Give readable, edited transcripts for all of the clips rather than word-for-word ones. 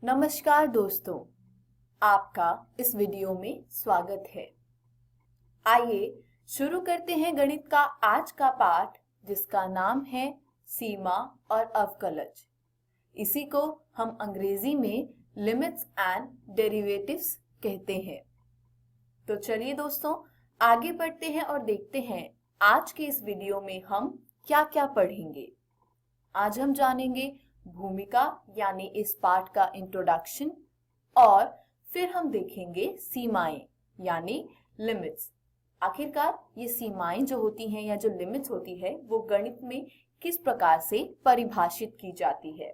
नमस्कार दोस्तों, आपका इस वीडियो में स्वागत है। आइए शुरू करते हैं गणित का आज का पाठ, जिसका नाम है सीमा और अवकलज। इसी को हम अंग्रेजी में लिमिट्स एंड डेरिवेटिव्स कहते हैं। तो चलिए दोस्तों, आगे बढ़ते हैं और देखते हैं आज के इस वीडियो में हम क्या क्या पढ़ेंगे। आज हम जानेंगे भूमिका यानी इस पाठ का इंट्रोडक्शन, और फिर हम देखेंगे सीमाएं यानी लिमिट्स। आखिरकार ये सीमाएं जो होती हैं या जो लिमिट्स होती है वो गणित में किस प्रकार से परिभाषित की जाती है।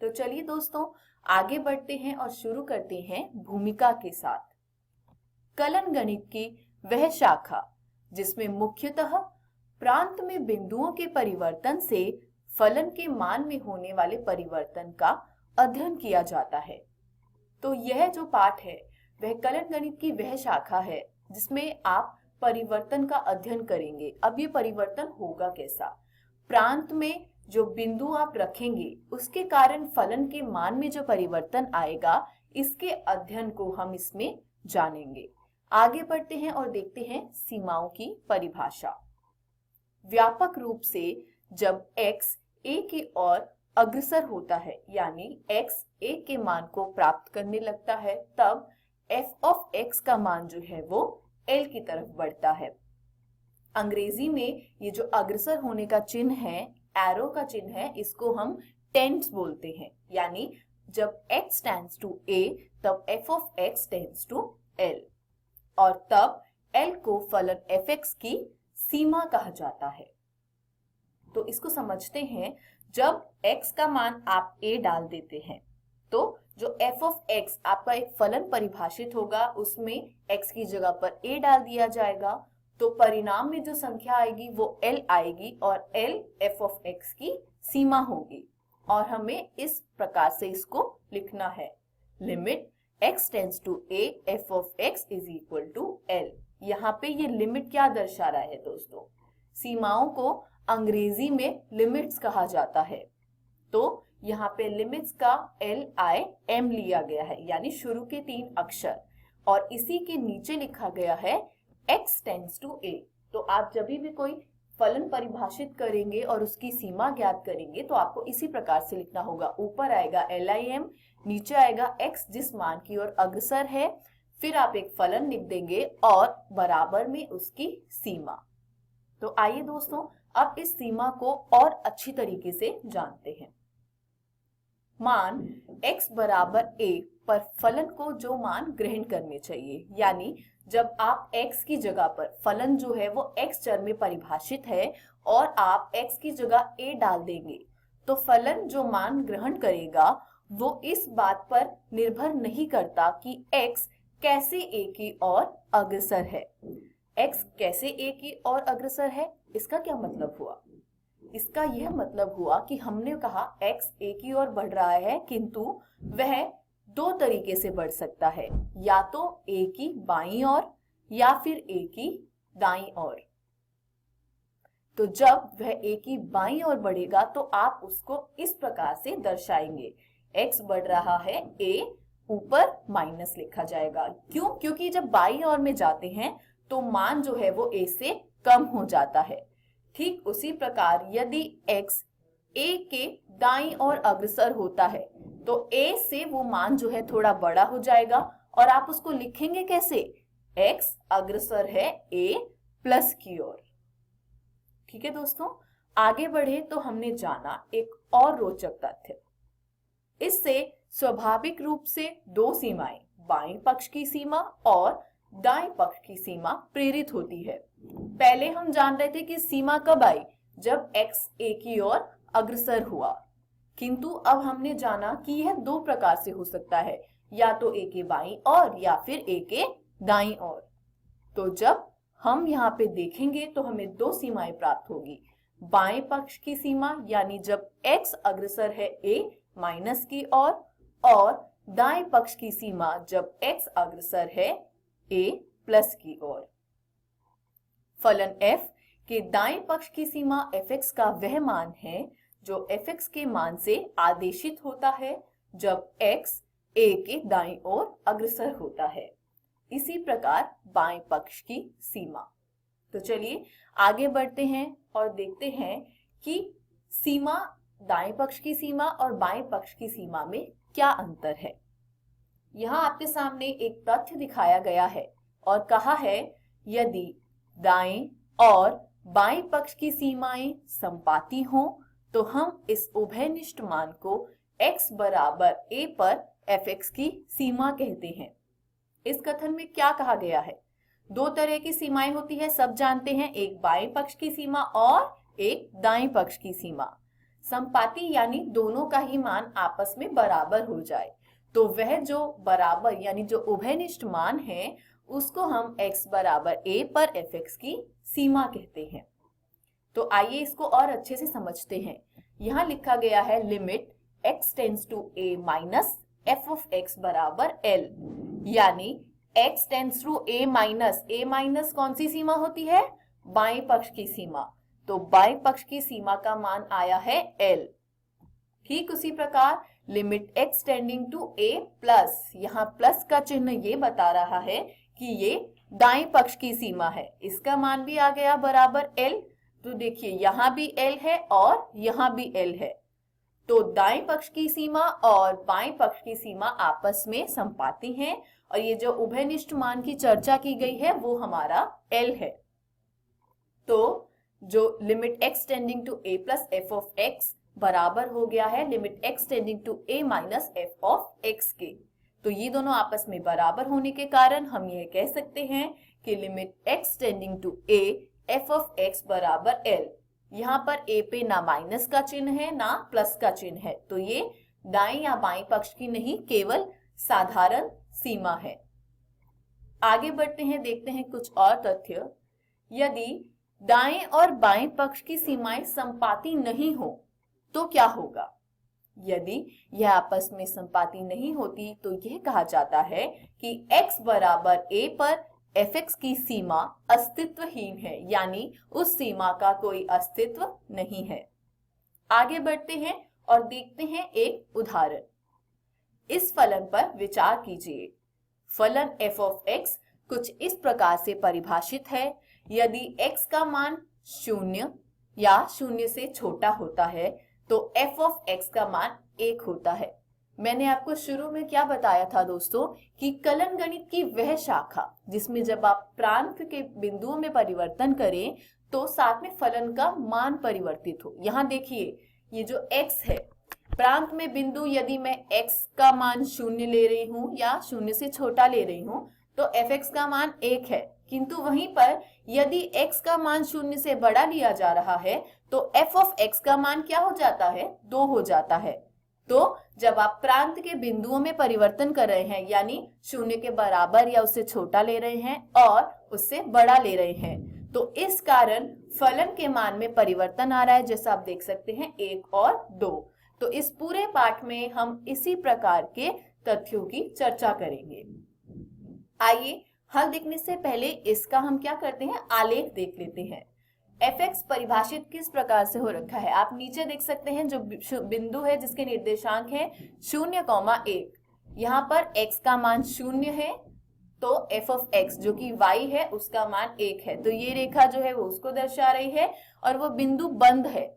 तो चलिए दोस्तों, आगे बढ़ते हैं और शुरू करते हैं भूमिका के साथ। कलन गणित की वह शाखा जिसमें मुख्यतः प्रांत में बिंदुओं के परिवर्तन से फलन के मान में होने वाले परिवर्तन का अध्ययन किया जाता है। तो यह जो पाठ है वह कलन गणित की वह शाखा है जिसमें आप परिवर्तन का अध्ययन करेंगे। अब ये परिवर्तन होगा कैसा, प्रांत में जो बिंदु आप रखेंगे उसके कारण फलन के मान में जो परिवर्तन आएगा, इसके अध्ययन को हम इसमें जानेंगे। आगे बढ़ते हैं और देखते हैं सीमाओं की परिभाषा। व्यापक रूप से जब x a की ओर अग्रसर होता है यानी x a के मान को प्राप्त करने लगता है, तब f of x का मान जो है वो l की तरफ बढ़ता है। अंग्रेजी में ये जो अग्रसर होने का चिन्ह है, एरो का चिन्ह है, इसको हम टेंड्स बोलते हैं। यानी जब x टेंड्स टू a तब f of x tends to l, और तब l को फलन fx की सीमा कहा जाता है। तो इसको समझते हैं। जब x का मान आप a डाल देते हैं तो जो f of x आपका एक फलन परिभाषित होगा, उसमें x की जगह पर a डाल दिया जाएगा, तो परिणाम में जो संख्या आएगी वो l आएगी और l f of x की सीमा होगी। और हमें इस प्रकार से इसको लिखना है, limit x tends to a f of x is equal to l। यहाँ पे ये लिमिट क्या दर्शा रहा है दोस्तों, सीमाओं को अंग्रेजी में लिमिट्स कहा जाता है। तो यहाँ पे लिमिट्स का LIM लिया गया है, यानी शुरू के 3 अक्षर, और इसी के नीचे लिखा गया है x टेंड्स टू a। तो आप जब भी कोई फलन परिभाषित करेंगे और उसकी सीमा ज्ञात करेंगे तो आपको इसी प्रकार से लिखना होगा। ऊपर आएगा LIM, नीचे आएगा x जिस मान की ओर अग्रसर है, फिर आप एक फलन लिख देंगे और बराबर में उसकी सीमा। तो आइए दोस्तों, अब इस सीमा को और अच्छी तरीके से जानते हैं। मान x बराबर a पर फलन को जो मान ग्रहण करने चाहिए, यानी जब आप x की जगह पर फलन जो है वो x चर में परिभाषित है और आप x की जगह a डाल देंगे, तो फलन जो मान ग्रहण करेगा वो इस बात पर निर्भर नहीं करता कि x कैसे a की ओर अग्रसर है। x कैसे a की ओर अग्रसर है, इसका क्या मतलब हुआ? इसका यह मतलब हुआ कि हमने कहा x a की ओर बढ़ रहा है, किंतु वह 2 तरीके से बढ़ सकता है, या तो a की बाईं ओर या फिर a की दाईं ओर। तो जब वह a की बाईं ओर बढ़ेगा तो आप उसको इस प्रकार से दर्शाएंगे, x बढ़ रहा है, a ऊपर माइनस लिखा जाएगा। क्यों? क्योंकि जब बाईं ओर में जाते हैं तो मान जो है वो a से कम हो जाता है। ठीक उसी प्रकार यदि x a के दाईं ओर अग्रसर होता है तो a से वो मान जो है थोड़ा बड़ा हो जाएगा, और आप उसको लिखेंगे कैसे? x अग्रसर है a प्लस की ओर। ठीक है दोस्तों, आगे बढ़े तो हमने जाना एक और रोचक तथ्य। इससे स्वाभाविक रूप से 2 सीमाएं, बाईं पक्ष की सीमा और दाएं पक्ष की सीमा प्रेरित होती है। पहले हम जान रहे थे कि सीमा कब आई, जब x a की ओर अग्रसर हुआ, किंतु अब हमने जाना कि यह 2 प्रकार से हो सकता है, या तो a के बाईं ओर या फिर a के दाईं ओर। तो जब हम यहाँ पे देखेंगे तो हमें 2 सीमाएं प्राप्त होगी। बाएं पक्ष की सीमा यानी जब x अग्रसर है a माइनस की ओर, और दाएं पक्ष की सीमा जब x अग्रसर है a प्लस की ओर। फलन f के दाएं पक्ष की सीमा fx का वह मान है जो fx के मान से आदेशित होता है जब x a के दाईं ओर अग्रसर होता है। इसी प्रकार बाएं पक्ष की सीमा। तो चलिए आगे बढ़ते हैं और देखते हैं कि सीमा, दाएं पक्ष की सीमा और बाएं पक्ष की सीमा में क्या अंतर है। यहाँ आपके सामने एक तथ्य दिखाया गया है और कहा है यदि दाएं और बाएं पक्ष की सीमाएं संपाती हों तो हम इस उभयनिष्ठ मान को x बराबर a पर fx की सीमा कहते हैं। इस कथन में क्या कहा गया है? दो तरह की सीमाएं होती है, सब जानते हैं, एक बाएं पक्ष की सीमा और एक दाएं पक्ष की सीमा। संपाती यानी दोनों का ही मान आपस में बराबर हो जाए, तो वह जो बराबर यानी जो उभयनिष्ठ मान है उसको हम x बराबर a पर fx की सीमा कहते हैं। तो आइए इसको और अच्छे से समझते हैं। यहाँ लिखा गया है limit x tends to a minus f of x बराबर l, यानी x tends to a minus कौन सी सीमा होती है? बाएं पक्ष की सीमा। तो बाएं पक्ष की सीमा का मान आया है l। ठीक उसी प्रकार limit x tending to a plus, यहाँ प्लस का चिन्ह ये बता रहा है कि ये दाएं पक्ष की सीमा है, इसका मान भी आ गया बराबर l। तो देखिए यहाँ भी l है और यहाँ भी l है, तो दाएं पक्ष की सीमा और बाएं पक्ष की सीमा आपस में संपाती हैं और ये जो उभयनिष्ठ मान की चर्चा की गई है वो हमारा l है। तो जो limit x tending to a plus f of x बराबर हो गया है limit x tending to a minus f of x के। तो ये दोनों आपस में बराबर होने के कारण हम यह कह सकते हैं कि limit x tending to a f of x बराबर l। यहाँ पर a पे ना माइनस का चिन्ह है ना प्लस का चिन्ह है, तो ये दाएं या बाएं पक्ष की नहीं केवल साधारण सीमा है। आगे बढ़ते हैं, देखते हैं कुछ और तथ्य। यदि दाएं और बाएं पक्ष की सीमाएं संपाती नहीं हो तो क्या होगा? यदि यह आपस में संपाती नहीं होती तो यह कहा जाता है कि x बराबर a पर fx की सीमा अस्तित्वहीन है, यानी उस सीमा का कोई अस्तित्व नहीं है। आगे बढ़ते हैं और देखते हैं एक उदाहरण। इस फलन पर विचार कीजिए। फलन f ऑफ x कुछ इस प्रकार से परिभाषित है, यदि x का मान 0 या 0 से छोटा होता है तो f ऑफ x का मान 1 होता है। मैंने आपको शुरू में क्या बताया था दोस्तों कि कलन गणित की वह शाखा जिसमें जब आप प्रांत के बिंदुओं में परिवर्तन करें तो साथ में फलन का मान परिवर्तित हो। यहाँ देखिए ये जो x है, प्रांत में बिंदु यदि मैं x का मान 0 ले रही हूँ या 0 से छोटा ले रही हूँ तो fx का मान 1 है, किंतु वहीं पर यदि x का मान 0 से बड़ा लिया जा रहा है तो f ऑफ x का मान क्या हो जाता है? 2 हो जाता है। तो जब आप प्रांत के बिंदुओं में परिवर्तन कर रहे हैं यानी 0 के बराबर या उससे छोटा ले रहे हैं और उससे बड़ा ले रहे हैं, तो इस कारण फलन के मान में परिवर्तन आ रहा है, जैसा आप देख सकते हैं 1 और 2। तो इस पूरे पाठ में हम इसी प्रकार के तथ्यों की चर्चा करेंगे। आइए हल देखने से पहले इसका हम क्या करते हैं, आलेख देख लेते हैं। fx परिभाषित किस प्रकार से हो रखा है आप नीचे देख सकते हैं। जो बिंदु है जिसके निर्देशांक है 0,1, यहाँ पर x का मान 0 है तो f ऑफ x जो कि y है उसका मान 1 है, तो ये रेखा जो है वो उसको दर्शा रही है और वो बिंदु बंद है।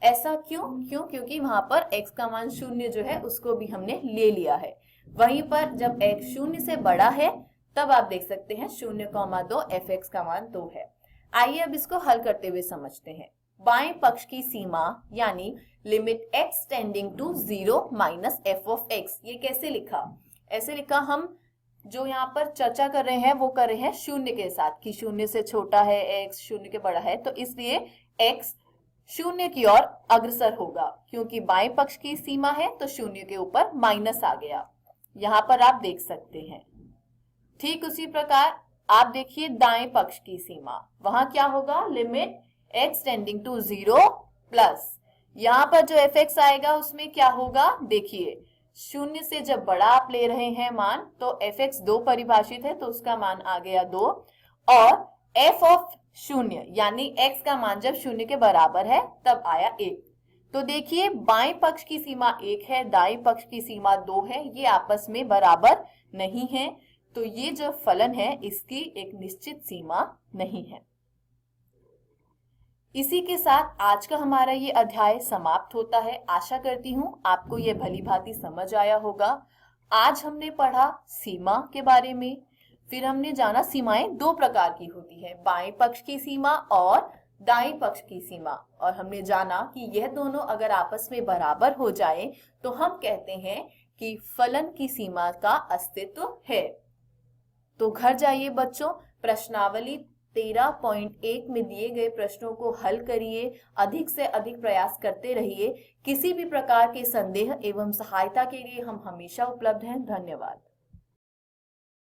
ऐसा क्यों? क्योंकि वहां पर x का मान 0 जो है उसको भी हमने ले लिया है। वहीं पर जब x 0 से बड़ा है तब आप देख सकते हैं 0,2 fx का मान 2 है। आइए अब इसको हल करते हुए समझते हैं। बाएं पक्ष की सीमा यानी limit x tending to 0 minus f of x, ये कैसे लिखा? ऐसे लिखा, हम जो यहाँ पर चर्चा कर रहे हैं वो कर रहे हैं 0 के साथ कि 0 से छोटा है x, 0 के बड़ा है, तो इसलिए x 0 की ओर अग्रसर होगा। क्योंकि बाएं पक्ष की सीमा है तो 0 के ऊपर माइनस आ गया, यहाँ पर आप देख सकते हैं। ठीक उसी प्रकार आप देखिए दाएं पक्ष की सीमा, वहां क्या होगा? Limit x tending to 0 plus, यहाँ पर जो fx आएगा उसमें क्या होगा? देखिए 0 से जब बड़ा आप ले रहे हैं मान तो fx 2 परिभाषित है तो उसका मान आ गया 2 और f ऑफ 0 यानी x का मान जब 0 के बराबर है तब आया 1। तो देखिए बाएं पक्ष की सीमा 1 है, दाएं पक्ष की सीमा 2 है, ये आपस में बराबर नहीं है, तो ये जो फलन है इसकी एक निश्चित सीमा नहीं है। इसी के साथ आज का हमारा ये अध्याय समाप्त होता है। आशा करती हूँ आपको ये भली भांति समझ आया होगा। आज हमने पढ़ा सीमा के बारे में, फिर हमने जाना सीमाएं दो प्रकार की होती है, बाएं पक्ष की सीमा और दाएं पक्ष की सीमा, और हमने जाना कि यह दोनों अगर आपस में बराबर हो जाए तो हम कहते हैं कि फलन की सीमा का अस्तित्व है। तो घर जाइए बच्चों, प्रश्नावली 13.1 में दिए गए प्रश्नों को हल करिए, अधिक से अधिक प्रयास करते रहिए। किसी भी प्रकार के संदेह एवं सहायता के लिए हम हमेशा उपलब्ध हैं। धन्यवाद।